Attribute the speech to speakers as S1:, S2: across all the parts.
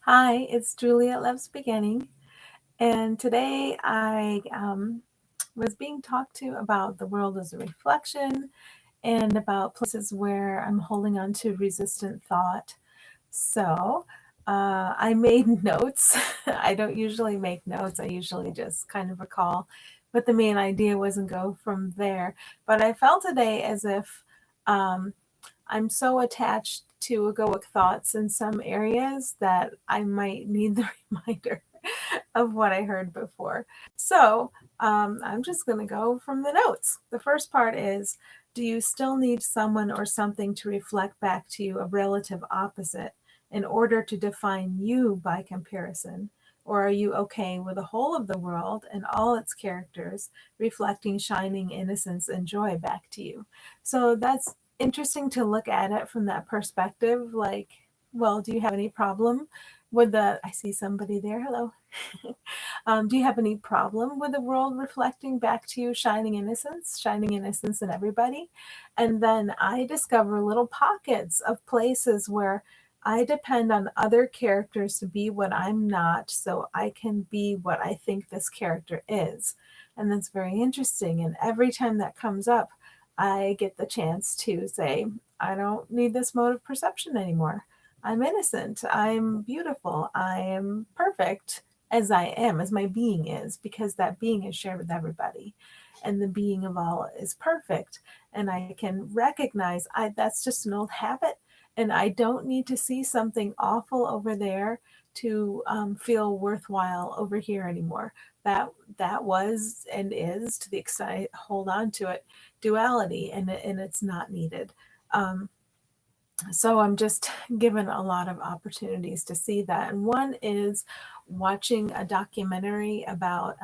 S1: Hi, it's Juliet Loves Beginning, and today I was being talked to about the world as a reflection and about places where I'm holding on to resistant thought. So I made notes. I don't usually make notes, I usually just kind of recall what the main idea was and go from there. But I felt today as if um, I'm so attached to egoic thoughts in some areas that I might need the reminder of what I heard before. So I'm just going to go from the notes. The first part is, do you still need someone or something to reflect back to you a relative opposite in order to define you by comparison? Or are you okay with the whole of the world and all its characters reflecting shining innocence and joy back to you? So that's interesting to look at it from that perspective. Like, well, do you have any problem with I see somebody there. Hello. Do you have any problem with the world reflecting back to you shining innocence in everybody? And then I discover little pockets of places where I depend on other characters to be what I'm not, so I can be what I think this character is. And that's very interesting. And every time that comes up, I get the chance to say, I don't need this mode of perception anymore. I'm innocent. I'm beautiful. I am perfect as I am, as my being is, because that being is shared with everybody. And the being of all is perfect. And I can recognize that's just an old habit. And I don't need to see something awful over there to feel worthwhile over here anymore. That was and is, to the extent I hold on to it, duality, and it's not needed. Um, so I'm just given a lot of opportunities to see that. And one is watching a documentary about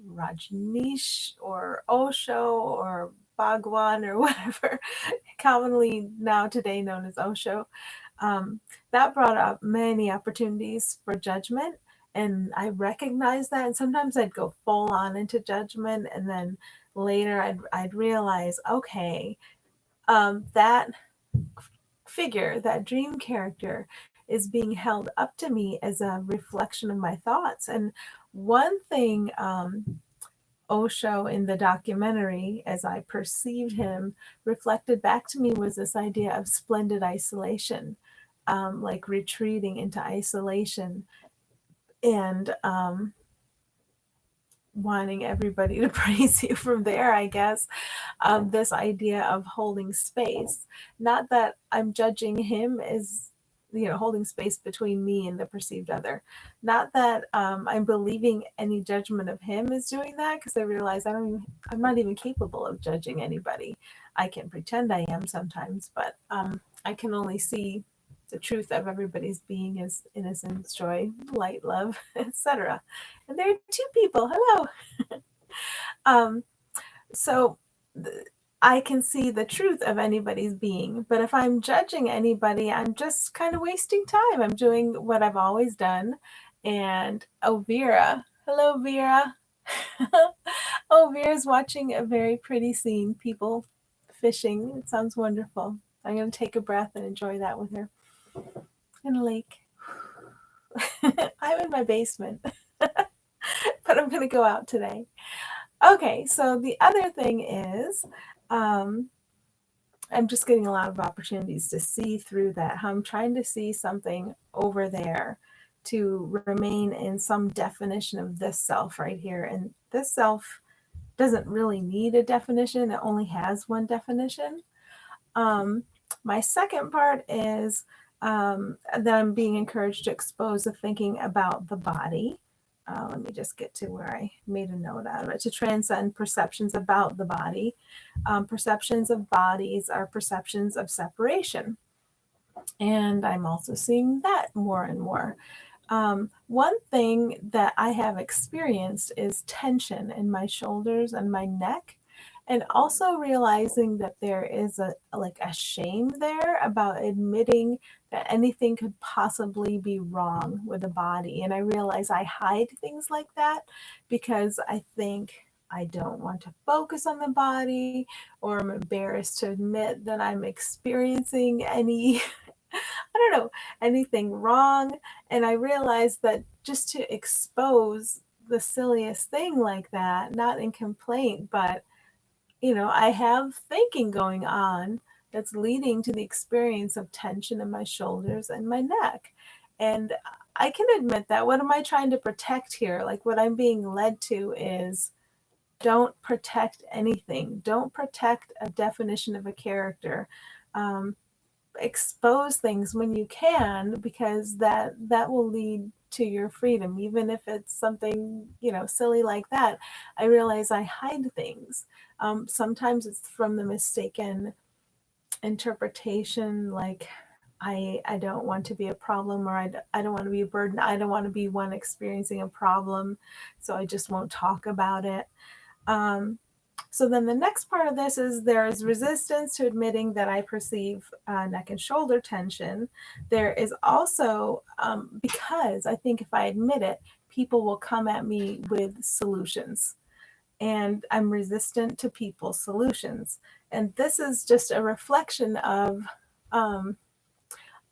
S1: Rajneesh or Osho or Bhagwan or whatever, commonly now today known as Osho. That brought up many opportunities for judgment. And I recognized that. And sometimes I'd go full on into judgment. And then later I'd realize, okay, that figure, that dream character, is being held up to me as a reflection of my thoughts. And one thing Osho in the documentary, as I perceived him, reflected back to me was this idea of splendid isolation, like retreating into isolation and wanting everybody to praise you from there, I guess. This idea of holding space. Not that I'm judging him as, holding space between me and the perceived other. Not that I'm believing any judgment of him is doing that, because I realize I'm not even capable of judging anybody. I can pretend I am sometimes, but I can only see the truth of everybody's being is innocence, joy, light, love, etc. And there are two people. Hello. um, so I can see the truth of anybody's being. But if I'm judging anybody, I'm just kind of wasting time. I'm doing what I've always done. And Vera, hello, Vera. Vera's watching a very pretty scene, people fishing. It sounds wonderful. I'm going to take a breath and enjoy that with her in a lake. I'm in my basement, but I'm going to go out today. Okay, so the other thing is, I'm just getting a lot of opportunities to see through that. How I'm trying to see something over there to remain in some definition of this self right here. And this self doesn't really need a definition, it only has one definition. My second part is that I'm being encouraged to expose the thinking about the body. Let me just get to where I made a note out of it. To transcend perceptions about the body. Perceptions of bodies are perceptions of separation. And I'm also seeing that more and more. One thing that I have experienced is tension in my shoulders and my neck, and also realizing that there is a shame there about admitting that anything could possibly be wrong with the body. And I realize I hide things like that because I think I don't want to focus on the body, or I'm embarrassed to admit that I'm experiencing any I don't know, anything wrong. And I realized that just to expose the silliest thing like that, not in complaint, but I have thinking going on that's leading to the experience of tension in my shoulders and my neck. And I can admit that. What am I trying to protect here? Like, what I'm being led to is don't protect anything, don't protect a definition of a character. Um, Expose things when you can, because that will lead to your freedom, even if it's something silly like that. I realize I hide things. Sometimes it's from the mistaken interpretation, like I don't want to be a problem, or I don't want to be a burden. I don't want to be one experiencing a problem, so I just won't talk about it. um, so then the next part of this is there is resistance to admitting that I perceive neck and shoulder tension. There is also, because I think if I admit it, people will come at me with solutions. And I'm resistant to people's solutions. And this is just a reflection of um,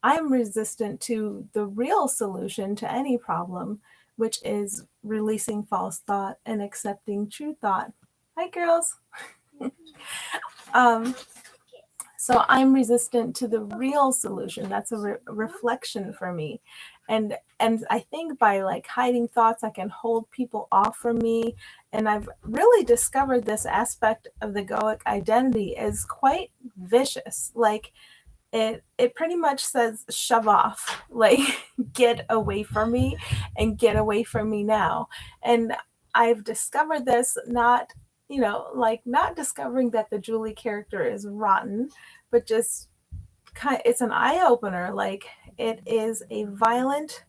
S1: I'm resistant to the real solution to any problem, which is releasing false thought and accepting true thought. Hi, girls. Um, so I'm resistant to the real solution. That's a reflection for me. And I think by like hiding thoughts, I can hold people off from me. And I've really discovered this aspect of the egoic identity is quite vicious. Like it pretty much says shove off, like get away from me and get away from me now. And I've discovered this, not like not discovering that the Julie character is rotten, but just it's an eye opener. Like it is a violent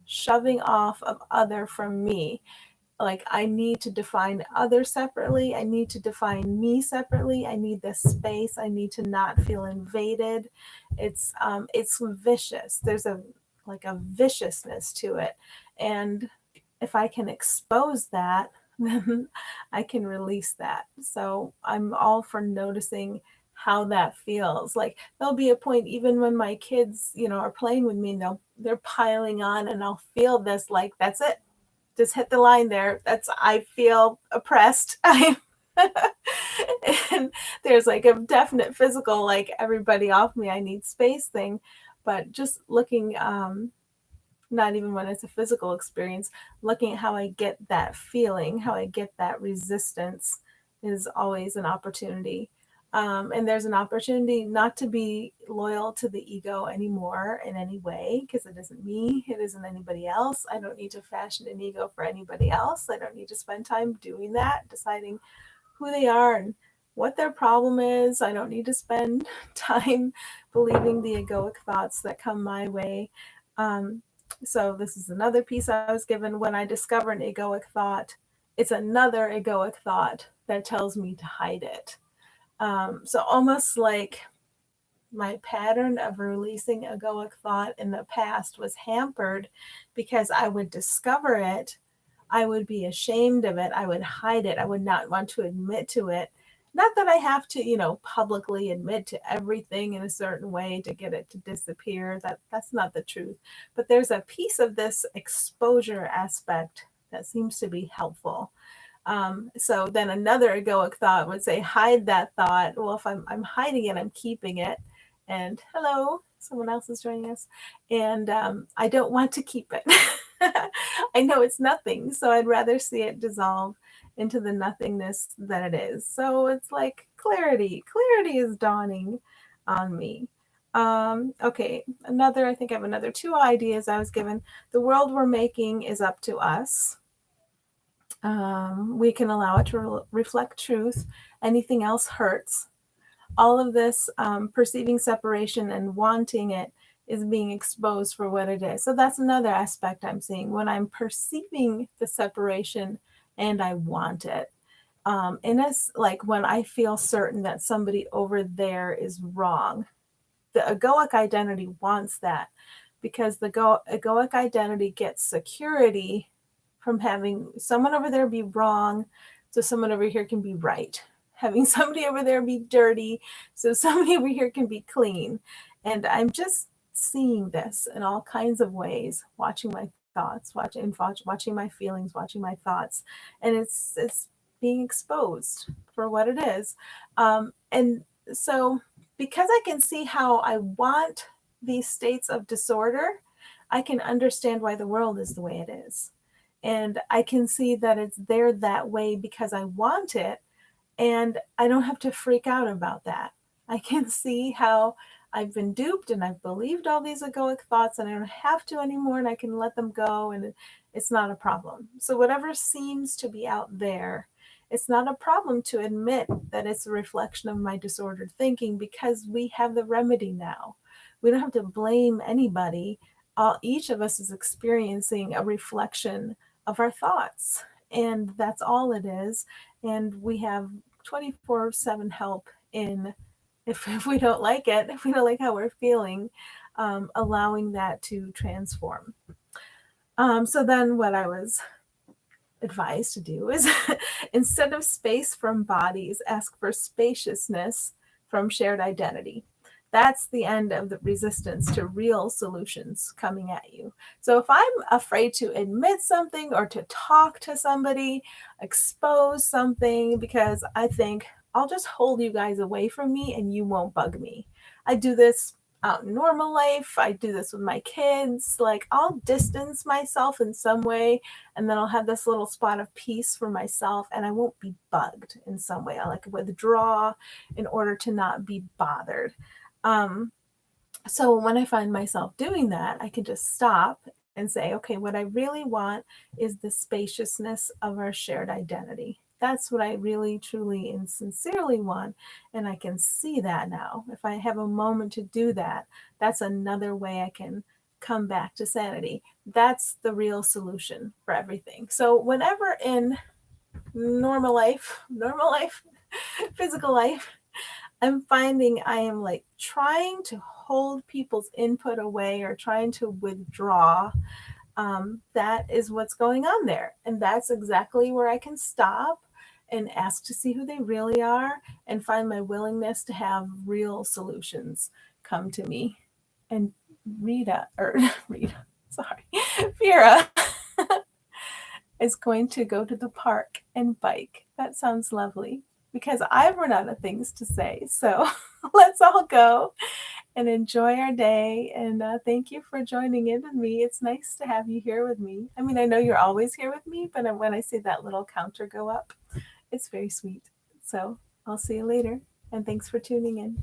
S1: shoving off of other from me. Like I need to define other separately, I need to define me separately, I need this space, I need to not feel invaded. It's vicious. There's a like a viciousness to it. And if I can expose that, then I can release that. So I'm all for noticing how that feels. Like there'll be a point even when my kids are playing with me and they're piling on, and I'll feel this, like that's it, just hit the line there. That's I feel oppressed. I and there's like a definite physical, like everybody off me, I need space thing. But just looking, not even when it's a physical experience, looking at how I get that feeling, how I get that resistance is always an opportunity. And there's an opportunity not to be loyal to the ego anymore in any way, because it isn't me, it isn't anybody else. I don't need to fashion an ego for anybody else. I don't need to spend time doing that, deciding who they are and what their problem is. I don't need to spend time believing the egoic thoughts that come my way. So this is another piece I was given. When I discover an egoic thought, it's another egoic thought that tells me to hide it. So almost like my pattern of releasing egoic thought in the past was hampered because I would discover it, I would be ashamed of it, I would hide it, I would not want to admit to it. Not that I have to, publicly admit to everything in a certain way to get it to disappear. That's not the truth. But there's a piece of this exposure aspect that seems to be helpful. So then another egoic thought would say, hide that thought. Well, if I'm hiding it, I'm keeping it. And hello, someone else is joining us. And I don't want to keep it. I know it's nothing, so I'd rather see it dissolve into the nothingness that it is. So it's like clarity. Clarity is dawning on me. Okay, I think I have another two ideas I was given. The world we're making is up to us. We can allow it to reflect truth. Anything else hurts. All of this perceiving separation and wanting it is being exposed for what it is. So that's another aspect I'm seeing when I'm perceiving the separation and I want it. And it's like when I feel certain that somebody over there is wrong. The egoic identity wants that because the egoic identity gets security from having someone over there be wrong, so someone over here can be right. Having somebody over there be dirty, so somebody over here can be clean. And I'm just seeing this in all kinds of ways, watching my thoughts, watching my feelings, watching my thoughts, and it's being exposed for what it is. And so, because I can see how I want these states of disorder, I can understand why the world is the way it is. And I can see that it's there that way because I want it, and I don't have to freak out about that. I can see how I've been duped and I've believed all these egoic thoughts and I don't have to anymore and I can let them go and it's not a problem. So, whatever seems to be out there, it's not a problem to admit that it's a reflection of my disordered thinking because we have the remedy now. We don't have to blame anybody. Each of us is experiencing a reflection of our thoughts, and that's all it is. And we have 24/7 help in if we don't like it, if we don't like how we're feeling, allowing that to transform. So then what I was advised to do is instead of space from bodies, ask for spaciousness from shared identity. That's the end of the resistance to real solutions coming at you. So if I'm afraid to admit something or to talk to somebody, expose something, because I think I'll just hold you guys away from me and you won't bug me. I do this out in normal life. I do this with my kids. Like, I'll distance myself in some way, and then I'll have this little spot of peace for myself, and I won't be bugged in some way. I like withdraw in order to not be bothered. So when I find myself doing that, I can just stop and say, okay, what I really want is the spaciousness of our shared identity. That's what I really, truly, and sincerely want. And I can see that now. If I have a moment to do that, that's another way I can come back to sanity. That's the real solution for everything. So, whenever in normal life, physical life, I'm finding I am like trying to hold people's input away or trying to withdraw, that is what's going on there. And that's exactly where I can stop and ask to see who they really are and find my willingness to have real solutions come to me. And Rita, sorry, Vera is going to go to the park and bike. That sounds lovely because I've run out of things to say. So let's all go and enjoy our day. And thank you for joining in with me. It's nice to have you here with me. I mean, I know you're always here with me, but when I see that little counter go up, it's very sweet. So I'll see you later. And thanks for tuning in.